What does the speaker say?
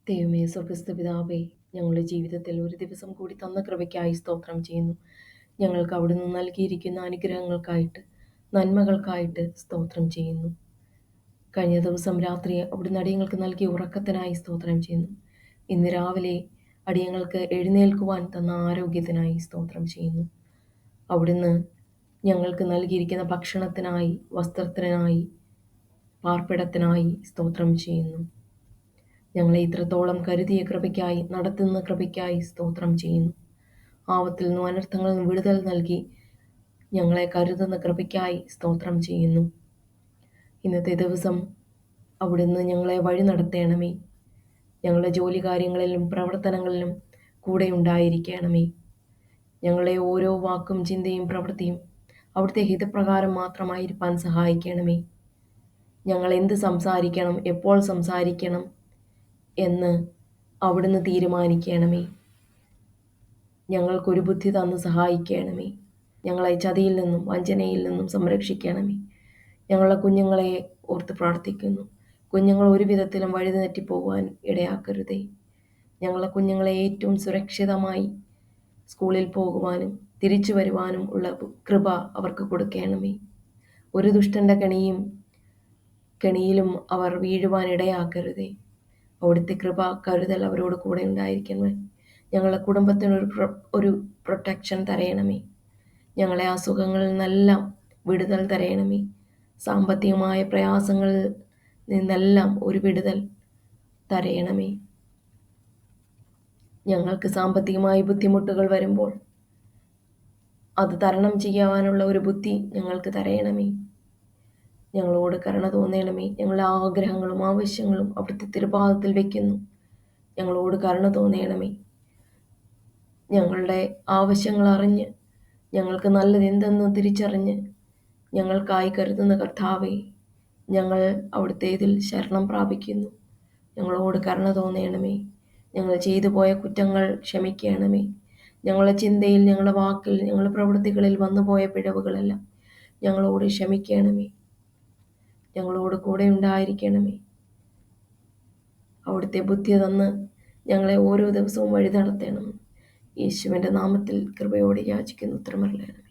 ദൈവമേ, സ്വർഗസ്ഥ പിതാവേ, ഞങ്ങളുടെ ജീവിതത്തിൽ ഒരു ദിവസം കൂടി തന്ന കൃപയ്ക്കായി സ്തോത്രം ചെയ്യുന്നു. ഞങ്ങൾക്ക് അവിടുന്ന് നൽകിയിരിക്കുന്ന അനുഗ്രഹങ്ങൾക്കായിട്ട്, നന്മകൾക്കായിട്ട് സ്തോത്രം ചെയ്യുന്നു. കഴിഞ്ഞ ദിവസം രാത്രി അവിടുന്ന് അടിയങ്ങൾക്ക് നൽകിയ ഉറക്കത്തിനായി സ്തോത്രം ചെയ്യുന്നു. ഇന്ന് രാവിലെ അടിയങ്ങൾക്ക് എഴുന്നേൽക്കുവാൻ തന്ന ആരോഗ്യത്തിനായി സ്തോത്രം ചെയ്യുന്നു. അവിടുന്ന് ഞങ്ങൾക്ക് നൽകിയിരിക്കുന്ന ഭക്ഷണത്തിനായി, വസ്ത്രത്തിനായി, പാർപ്പിടത്തിനായി സ്തോത്രം ചെയ്യുന്നു. ഞങ്ങളെ ഇത്രത്തോളം കരുതിയ കൃപയ്ക്കായി, നടത്തുന്ന കൃപയ്ക്കായി സ്തോത്രം ചെയ്യുന്നു. ആപത്തിൽ നിന്നും അനർത്ഥങ്ങളിൽ നിന്നും വിടുതൽ നൽകി ഞങ്ങളെ കരുതുന്ന കൃപയ്ക്കായി സ്തോത്രം ചെയ്യുന്നു. ഇന്നത്തെ ദിവസം അവിടുന്ന് ഞങ്ങളെ വഴി നടത്തേണമേ. ഞങ്ങളുടെ ജോലി കാര്യങ്ങളിലും പ്രവർത്തനങ്ങളിലും കൂടെ ഉണ്ടായിരിക്കണമേ. ഞങ്ങളെ ഓരോ വാക്കും ചിന്തയും പ്രവൃത്തിയും അവിടുത്തെ ഹിതപ്രകാരം മാത്രമായിരിക്കാൻ സഹായിക്കണമേ. ഞങ്ങൾ എന്ത് സംസാരിക്കണം, എപ്പോൾ സംസാരിക്കണം എന്ന് അവിടുന്ന് തീരുമാനിക്കണമേ. ഞങ്ങൾക്കൊരു ബുദ്ധി തന്ന് സഹായിക്കണമേ. ഞങ്ങളെ ചതിയിൽ നിന്നും വഞ്ചനയിൽ നിന്നും സംരക്ഷിക്കണമേ. ഞങ്ങളുടെ കുഞ്ഞുങ്ങളെ ഓർത്ത് പ്രാർത്ഥിക്കുന്നു. കുഞ്ഞുങ്ങൾ ഒരു വിധത്തിലും വഴിതെറ്റിപ്പോകുവാൻ ഇടയാക്കരുതേ. ഞങ്ങളുടെ കുഞ്ഞുങ്ങളെ ഏറ്റവും സുരക്ഷിതമായി സ്കൂളിൽ പോകുവാനും തിരിച്ചു വരുവാനും ഉള്ള കൃപ അവർക്ക് കൊടുക്കണമേ. ഒരു ദുഷ്ടൻ്റെ കെണിയിലും അവർ വീഴുവാൻ ഇടയാക്കരുതേ. അവിടുത്തെ കൃപ, കരുതൽ അവരോട് കൂടെ ഉണ്ടായിരിക്കണമേ. ഞങ്ങളുടെ കുടുംബത്തിന് ഒരു പ്രൊട്ടക്ഷൻ തരയണമേ. ഞങ്ങളെ അസുഖങ്ങളിൽ നിന്നെല്ലാം വിടുതൽ തരയണമേ. സാമ്പത്തികമായ പ്രയാസങ്ങളിൽ നിന്നെല്ലാം ഒരു വിടുതൽ തരയണമേ. ഞങ്ങൾക്ക് സാമ്പത്തികമായി ബുദ്ധിമുട്ടുകൾ വരുമ്പോൾ അത് തരണം ചെയ്യുവാനുള്ള ഒരു ബുദ്ധി ഞങ്ങൾക്ക് തരയണമേ. ഞങ്ങളോട് കരുണ തോന്നണമേ. ഞങ്ങളുടെ ആഗ്രഹങ്ങളും ആവശ്യങ്ങളും അവിടുത്തെ തിരുപാദത്തിൽ വയ്ക്കുന്നു. ഞങ്ങളോട് കരുണ തോന്നണമേ. ഞങ്ങളുടെ ആവശ്യങ്ങൾ അറിഞ്ഞ് ഞങ്ങൾക്ക് നല്ലത് എന്തെന്ന് തിരിച്ചറിഞ്ഞ് ഞങ്ങൾക്കായി കരുതുന്ന കർത്താവേ, ഞങ്ങൾ അവിടുത്തെ ഇതിൽ ശരണം പ്രാപിക്കുന്നു. ഞങ്ങളോട് കരുണ തോന്നണമേ. ഞങ്ങൾ ചെയ്തു പോയ കുറ്റങ്ങൾ ക്ഷമിക്കണമേ. ഞങ്ങളുടെ ചിന്തയിൽ, ഞങ്ങളുടെ വാക്കിൽ, ഞങ്ങളുടെ പ്രവൃത്തികളിൽ വന്നുപോയ പിഴവുകളെല്ലാം ഞങ്ങളോട് ക്ഷമിക്കണമേ. ഞങ്ങളോട് കൂടെ ഉണ്ടായിരിക്കണമേ. അവിടുത്തെ ബുദ്ധി തന്ന് ഞങ്ങളെ ഓരോ ദിവസവും വഴി നടത്തണം. യേശുവിൻ്റെ നാമത്തിൽ കൃപയോടെ യാചിക്കുന്നു, ഉത്തരമരുളണം.